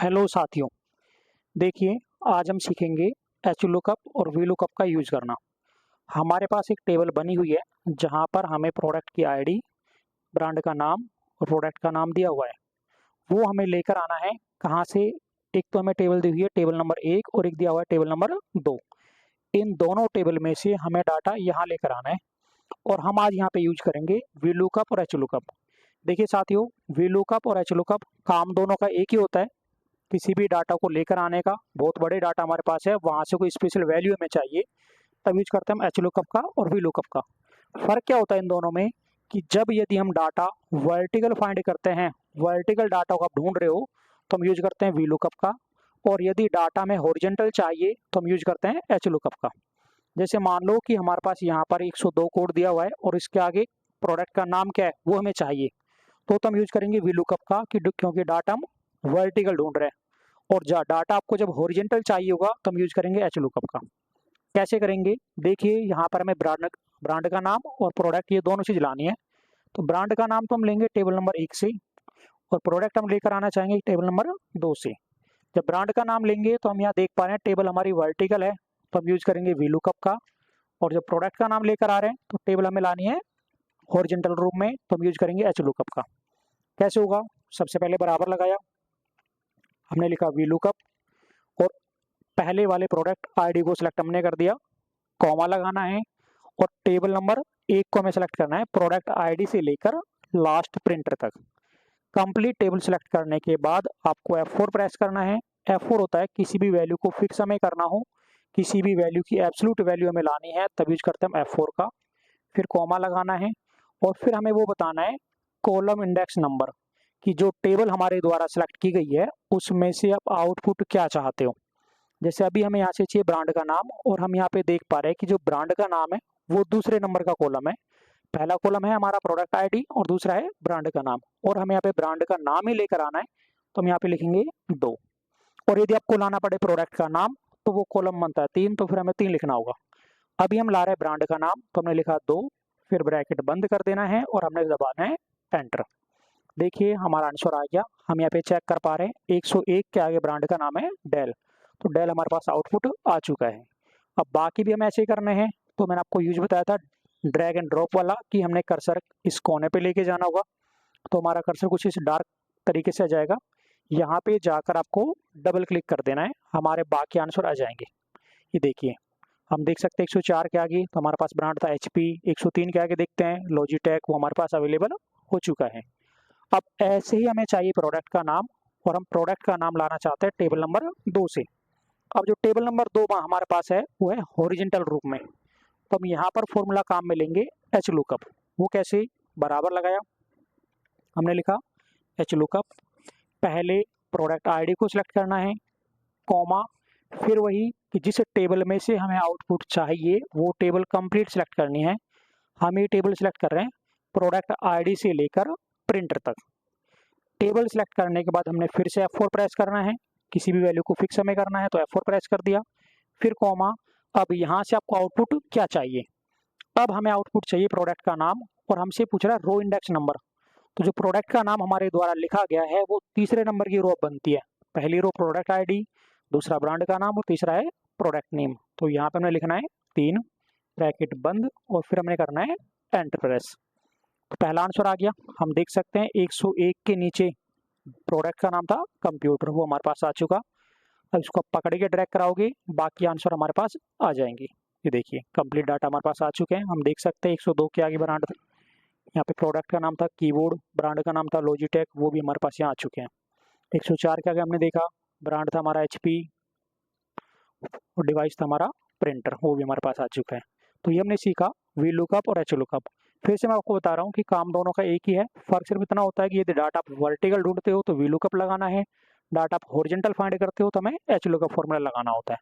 Hello साथियों, देखिए आज हम सीखेंगे एच लुकअप और वी लुकअप का यूज़ करना। हमारे पास एक टेबल बनी हुई है जहाँ पर हमें प्रोडक्ट की आईडी, ब्रांड का नाम और प्रोडक्ट का नाम दिया हुआ है। वो हमें लेकर आना है कहाँ से? एक तो हमें टेबल दी हुई है टेबल नंबर 1 और एक दिया हुआ है टेबल नंबर 2। इन दोनों टेबल में से हमें डाटा यहाँ लेकर आना है और हम आज यहाँ पे यूज करेंगे वी लुकअप और एच लुकअप। देखिए साथियों, वी लुकअप और एच लुकअप काम दोनों का एक ही होता है। किसी भी डाटा को लेकर आने का, बहुत बड़े डाटा हमारे पास है, वहाँ से कोई स्पेशल वैल्यू हमें चाहिए, तब यूज करते हैं हम एच लुकअप का और वी लुकअप का। फर्क क्या होता है इन दोनों में कि जब यदि हम डाटा वर्टिकल फाइंड करते हैं, वर्टिकल डाटा को आप ढूंढ रहे हो, तो हम यूज करते हैं वी लुकअप का। और यदि डाटा में हॉरिजॉन्टल चाहिए तो हम यूज करते हैं एच लुकअप का। जैसे मान लो कि हमारे पास यहाँ पर 102 कोड दिया हुआ है और इसके आगे प्रोडक्ट का नाम क्या है वो हमें चाहिए, तो हम यूज करेंगे वी लुकअप का क्योंकि डाटा हम वर्टिकल ढूंढ रहे हैं। और डाटा आपको जब हॉरिजॉन्टल चाहिए होगा तो हम यूज करेंगे एच लुकअप का। कैसे करेंगे? देखिए यहाँ पर हमें ब्रांड का नाम और प्रोडक्ट ये दोनों चीज लानी है। तो ब्रांड का नाम तो हम लेंगे टेबल नंबर 1 से और प्रोडक्ट हम लेकर आना चाहेंगे टेबल नंबर 2 से। जब ब्रांड का नाम लेंगे तो हम यहाँ देख पा रहे हैं टेबल हमारी वर्टिकल है, तो हम यूज करेंगे वी लुकअप का। और जब प्रोडक्ट का नाम लेकर आ रहे हैं तो टेबल हमें लानी है हॉरिजॉन्टल रूप में, तो हम यूज करेंगे एच लुकअप का। कैसे होगा? सबसे पहले बराबर लगाया, हमने लिखा वी लुकअप और पहले वाले प्रोडक्ट आईडी को सिलेक्ट हमने कर दिया, कॉमा लगाना है और टेबल नंबर 1 को हमें सेलेक्ट करना है प्रोडक्ट आईडी से लेकर लास्ट प्रिंटर तक। कंप्लीट टेबल सेलेक्ट करने के बाद आपको F4 प्रेस करना है। F4 होता है किसी भी वैल्यू को फिक्स हमें करना हो, किसी भी वैल्यू की एब्सोल्यूट वैल्यू हमें लानी है, तब यूज करते हैं हम F4 का। फिर कॉमा लगाना है और फिर हमें वो बताना है कॉलम इंडेक्स नंबर कि जो टेबल हमारे द्वारा सेलेक्ट की गई है उसमें से आप आउटपुट क्या चाहते हो। जैसे अभी हमें यहाँ से चाहिए ब्रांड का नाम और हम यहाँ पे देख पा रहे हैं कि जो ब्रांड का नाम है वो दूसरे नंबर का कॉलम है। पहला कॉलम है हमारा प्रोडक्ट आईडी और दूसरा है ब्रांड का नाम, और हमें यहाँ पे ब्रांड का नाम ही लेकर आना है, तो हम यहाँ पे लिखेंगे 2। और यदि आपको लाना पड़े प्रोडक्ट का नाम तो वो कॉलम बनता है 3, तो फिर हमें 3 लिखना होगा। अभी हम ला रहे हैं ब्रांड का नाम, तो हमने लिखा 2, फिर ब्रैकेट बंद कर देना है और हमने दबाना है एंटर। देखिए हमारा आंसर आ गया। हम यहाँ पे चेक कर पा रहे हैं 101 के आगे ब्रांड का नाम है डेल, तो डेल हमारे पास आउटपुट आ चुका है। अब बाकी भी हमें ऐसे ही करने हैं। तो मैंने आपको यूज बताया था ड्रैग एंड ड्रॉप वाला कि हमने कर्सर इस कोने पे लेके जाना होगा, तो हमारा कर्सर कुछ इस डार्क तरीके से आ जाएगा। यहाँ पे जाकर आपको डबल क्लिक कर देना है, हमारे बाकी आंसर आ जाएंगे। ये देखिए हम देख सकते हैं 104 के आगे तो हमारे पास ब्रांड था HP, 103 के आगे देखते हैं लॉजिटेक, वो हमारे पास अवेलेबल हो चुका है। अब ऐसे ही हमें चाहिए प्रोडक्ट का नाम और हम प्रोडक्ट का नाम लाना चाहते हैं टेबल नंबर 2 से। अब जो टेबल नंबर 2 हमारे पास है वो है हॉरिजॉन्टल रूप में, तो हम यहाँ पर फॉर्मूला काम में लेंगे एच लुकअप। वो कैसे? बराबर लगाया, हमने लिखा एच लुकअप, पहले प्रोडक्ट आईडी को सिलेक्ट करना है, कॉमा, फिर वही कि जिस टेबल में से हमें आउटपुट चाहिए वो टेबल कंप्लीट सिलेक्ट करनी है। हम ये टेबल सिलेक्ट कर रहे हैं प्रोडक्ट आईडी से लेकर प्रिंटर तक। टेबल सिलेक्ट करने के बाद हमने फिर से F4 प्रेस करना है, किसी भी वैल्यू को फिक्स हमें करना है, तो F4 प्रेस कर दिया, फिर कॉमा। अब यहाँ से आपको आउटपुट क्या चाहिए? अब हमें आउटपुट चाहिए प्रोडक्ट का नाम और हमसे पूछ रहा है रो इंडेक्स नंबर। तो जो प्रोडक्ट का नाम हमारे द्वारा लिखा गया है वो तीसरे नंबर की रो बनती है। पहली रो प्रोडक्ट आईडी, दूसरा ब्रांड का नाम और तीसरा है प्रोडक्ट नेम। तो यहाँ पे हमने लिखना है 3, ब्रैकेट बंद और फिर हमने करना है एंटर प्रेस। तो पहला आंसर आ गया। हम देख सकते हैं 101 के नीचे प्रोडक्ट का नाम था कंप्यूटर, वो हमारे पास आ चुका। अब इसको पकड़ के ड्रैग कराओगे बाकी आंसर हमारे पास आ जाएंगे। ये देखिए कंप्लीट डाटा हमारे पास आ चुके हैं। हम देख सकते हैं 102 के आगे ब्रांड, यहाँ पे प्रोडक्ट का नाम था कीबोर्ड, ब्रांड का नाम था लॉजिटेक, वो भी हमारे पास यहाँ आ चुके हैं। 104 के आगे हमने देखा ब्रांड था हमारा HP और डिवाइस था हमारा प्रिंटर, वो भी हमारे पास आ चुका है। तो ये हमने सीखा वी लुकअप और एच लुकअप। फिर से मैं आपको बता रहा हूँ कि काम दोनों का एक ही है, फर्क सिर्फ इतना होता है कि यदि डाटा आप वर्टिकल ढूंढते हो तो वी लुकअप लगाना है, डाटा आप हॉरिजॉन्टल फाइंड करते हो तो हमें एच लुकअप फॉर्मूला लगाना होता है।